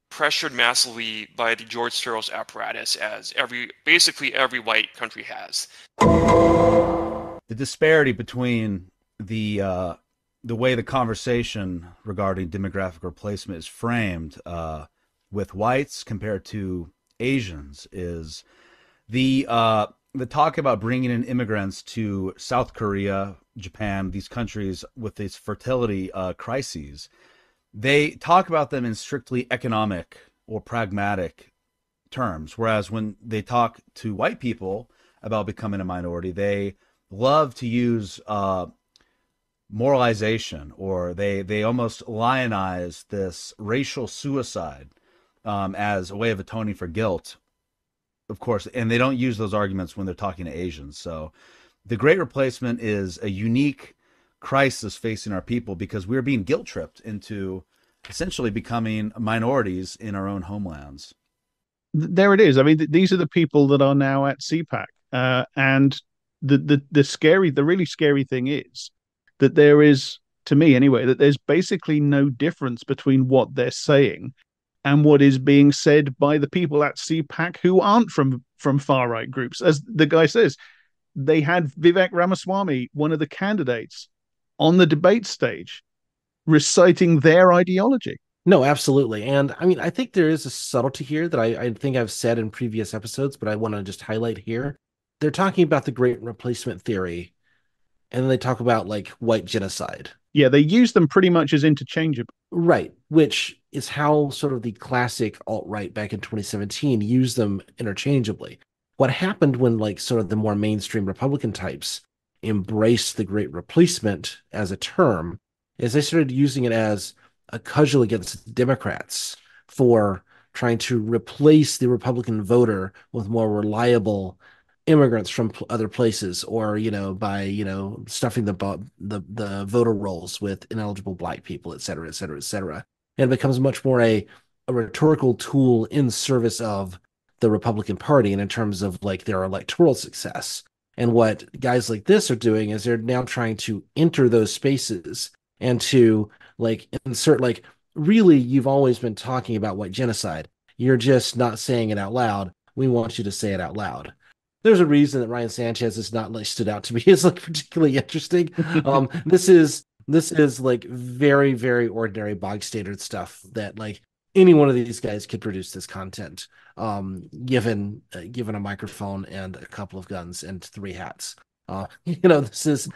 pressured massively by the George Soros apparatus as basically every white country has. The disparity between the way the conversation regarding demographic replacement is framed with whites compared to Asians is the talk about bringing in immigrants to South Korea, Japan, these countries with these fertility crises. They talk about them in strictly economic or pragmatic terms, whereas when they talk to white people about becoming a minority, they love to use moralization, or they almost lionize this racial suicide as a way of atoning for guilt, of course, and they don't use those arguments when they're talking to Asians. So the Great Replacement is a unique crisis facing our people because we're being guilt tripped into essentially becoming minorities in our own homelands. There it is. I mean, these are the people that are now at CPAC, and the really scary thing is that there is, to me anyway, that there's basically no difference between what they're saying and what is being said by the people at CPAC who aren't from far right groups. As the guy says, they had Vivek Ramaswamy, one of the candidates, on the debate stage, reciting their ideology. No, absolutely. And I mean, I think there is a subtlety here that I think I've said in previous episodes, but I want to just highlight here. They're talking about the Great Replacement theory, and then they talk about like white genocide. Yeah, they use them pretty much as interchangeable. Right, which is how sort of the classic alt-right back in 2017 used them interchangeably. What happened when like sort of the more mainstream Republican types embraced the Great Replacement as a term is they started using it as a cudgel against Democrats for trying to replace the Republican voter with more reliable immigrants from other places, or by stuffing the voter rolls with ineligible black people, et cetera, et cetera, et cetera. And it becomes much more a rhetorical tool in service of the Republican Party and in terms of like their electoral success. And what guys like this are doing is they're now trying to enter those spaces and to like insert, like, really, you've always been talking about white genocide. You're just not saying it out loud. We want you to say it out loud. There's a reason that Ryan Sanchez is not like stood out to me as like particularly interesting. This is like very, very ordinary bog standard stuff that like any one of these guys could produce this content, given a microphone and a couple of guns and 3 hats. This is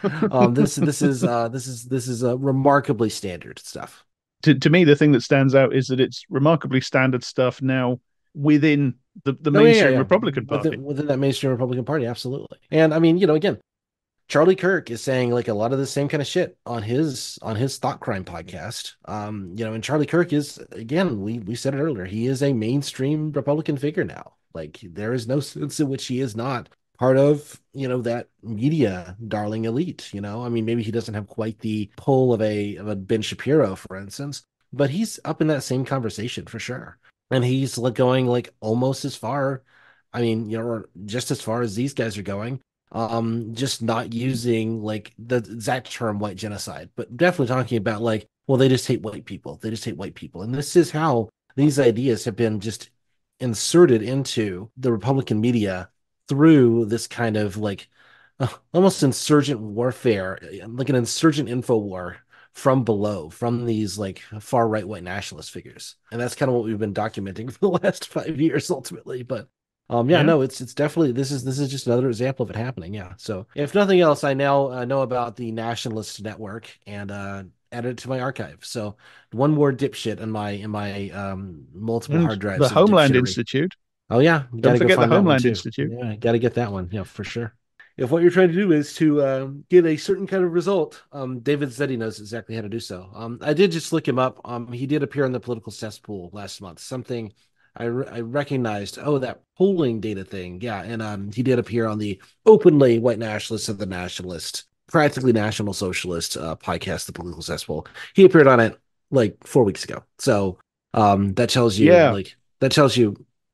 remarkably standard stuff. To me, the thing that stands out is that it's remarkably standard stuff now within the mainstream Republican Party. Within that mainstream Republican Party, absolutely. And I mean, again, Charlie Kirk is saying like a lot of the same kind of shit on his Thought Crime podcast. And Charlie Kirk is, again, we said it earlier, he is a mainstream Republican figure now. Like there is no sense in which he is not part of, that media darling elite. I mean, maybe he doesn't have quite the pull of a Ben Shapiro, for instance, but he's up in that same conversation for sure. And he's like going like almost as far, I mean, or just as far as these guys are going, just not using like the exact term white genocide, but definitely talking about like, well, they just hate white people. They just hate white people. And this is how these ideas have been just inserted into the Republican media through this kind of like almost insurgent warfare, like an insurgent info war from below, from these like far right white nationalist figures. And that's kind of what we've been documenting for the last 5 years ultimately. But no, it's definitely, this is just another example of it happening. Yeah. So if nothing else, I now know about the Nationalist Network and added it to my archive. So one more dipshit in my multiple hard drives. The Homeland Institute. Oh yeah, you don't forget the Homeland Institute. Yeah, got to get that one. Yeah, for sure. If what you're trying to do is to get a certain kind of result, David Zeddy knows exactly how to do so. I did just look him up. He did appear in the political cesspool last month. Something I recognized. Oh, that polling data thing. Yeah, and he did appear on the openly white nationalist and the nationalist, practically National Socialist podcast, the political cesspool. He appeared on it like 4 weeks ago. So that tells you,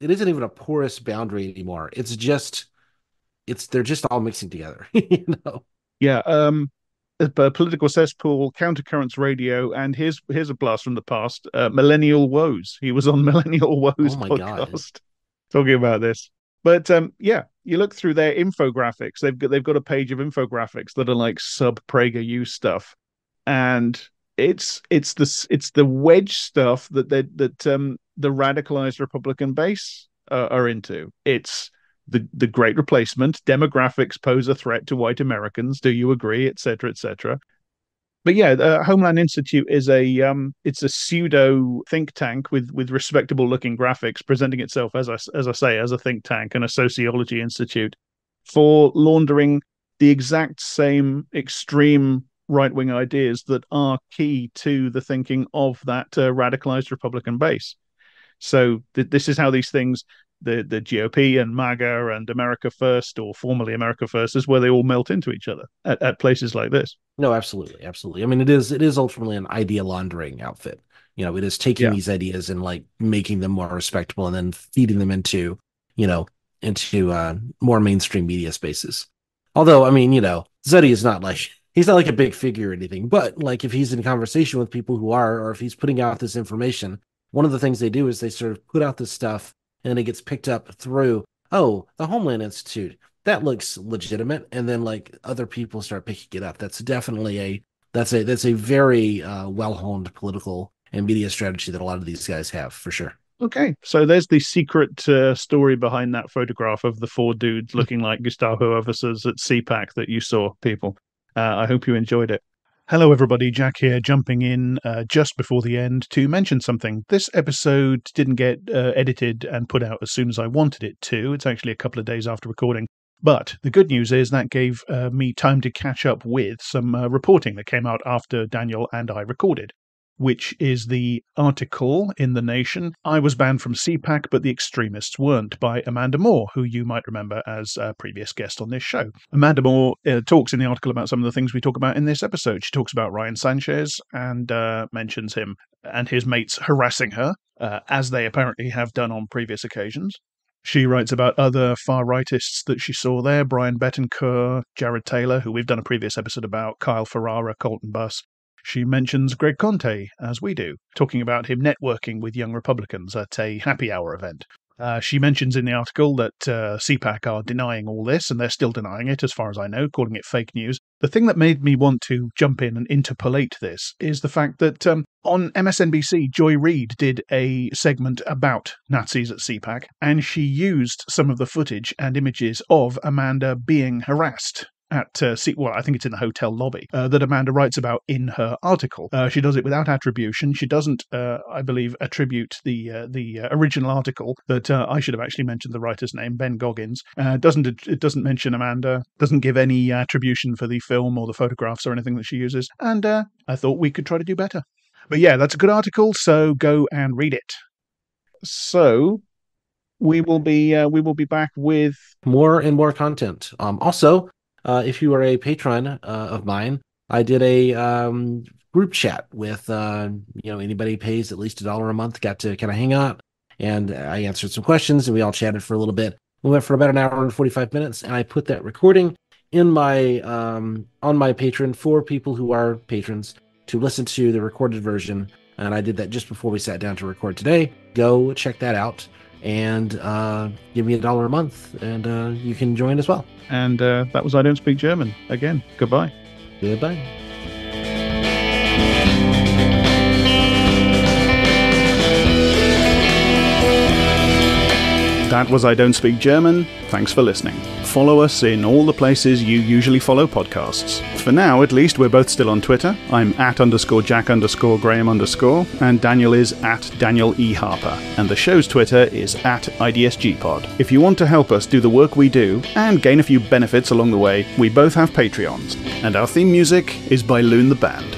it isn't even a porous boundary anymore. They're just all mixing together, you know? Yeah. Political cesspool, Countercurrents Radio, and here's a blast from the past. Millennial Woes. He was on Millennial Woes podcast talking about this. But you look through their infographics. They've got a page of infographics that are like sub PragerU stuff, and it's the wedge stuff that the radicalized Republican base are into. It's the Great Replacement, demographics pose a threat to white Americans. Do you agree, etc., etc. But yeah, Homeland Institute is it's a pseudo think tank with respectable looking graphics, presenting itself as I say as a think tank and a sociology institute for laundering the exact same extreme right-wing ideas that are key to the thinking of that radicalized Republican base. So this is how these things, the GOP and MAGA and America First, or formerly America First, is where they all melt into each other at places like this. No, absolutely. I mean, it is ultimately an idea laundering outfit. You know, it is taking these ideas and like making them more respectable and then feeding them into more mainstream media spaces. Although, I mean, Zeddy is not like, he's not like a big figure or anything, but like if he's in conversation with people who are, or if he's putting out this information, one of the things they do is they sort of put out this stuff and it gets picked up through, the Homeland Institute. That looks legitimate. And then like other people start picking it up. That's definitely a very well-honed political and media strategy that a lot of these guys have, for sure. Okay, so there's the secret story behind that photograph of the four dudes looking like Gestapo officers at CPAC that you saw, people. I hope you enjoyed it. Hello, everybody. Jack here, jumping in just before the end to mention something. This episode didn't get edited and put out as soon as I wanted it to. It's actually a couple of days after recording. But the good news is that gave me time to catch up with some reporting that came out after Daniel and I recorded, which is the article in The Nation, "I Was Banned from CPAC, but the Extremists Weren't," by Amanda Moore, who you might remember as a previous guest on this show. Amanda Moore talks in the article about some of the things we talk about in this episode. She talks about Ryan Sanchez and mentions him and his mates harassing her, as they apparently have done on previous occasions. She writes about other far-rightists that she saw there, Brian Betancourt, Jared Taylor, who we've done a previous episode about, Kyle Ferrara, Colton Buss. She mentions Greg Conte, as we do, talking about him networking with young Republicans at a happy hour event. She mentions in the article that CPAC are denying all this, and they're still denying it, as far as I know, calling it fake news. The thing that made me want to jump in and interpolate this is the fact that on MSNBC, Joy Reid did a segment about Nazis at CPAC, and she used some of the footage and images of Amanda being harassed at I think it's in the hotel lobby, that Amanda writes about in her article. She does it without attribution. She doesn't, I believe, attribute the original article that I should have actually mentioned the writer's name, Ben Goggins. It doesn't mention Amanda, doesn't give any attribution for the film or the photographs or anything that she uses, and I thought we could try to do better. But yeah, that's a good article, so go and read it. So we will be back with more and more content. Also, if you are a patron of mine, I did a group chat with anybody who pays at least $1 a month, got to kind of hang out, and I answered some questions, and we all chatted for a little bit. We went for about an hour and 45 minutes, and I put that recording in my on my Patreon for people who are patrons to listen to the recorded version, and I did that just before we sat down to record today. Go check that out and give me $1 a month, and you can join as well. And that was I Don't Speak German. Again, goodbye. Goodbye. That was I Don't Speak German. Thanks for listening. Follow us in all the places you usually follow podcasts. For now, at least, we're both still on Twitter. I'm @_Jack_Graham_, and Daniel is @Daniel E. Harper. And the show's Twitter is @IDSGpod. If you want to help us do the work we do, and gain a few benefits along the way, we both have Patreons. And our theme music is by Loon the Band.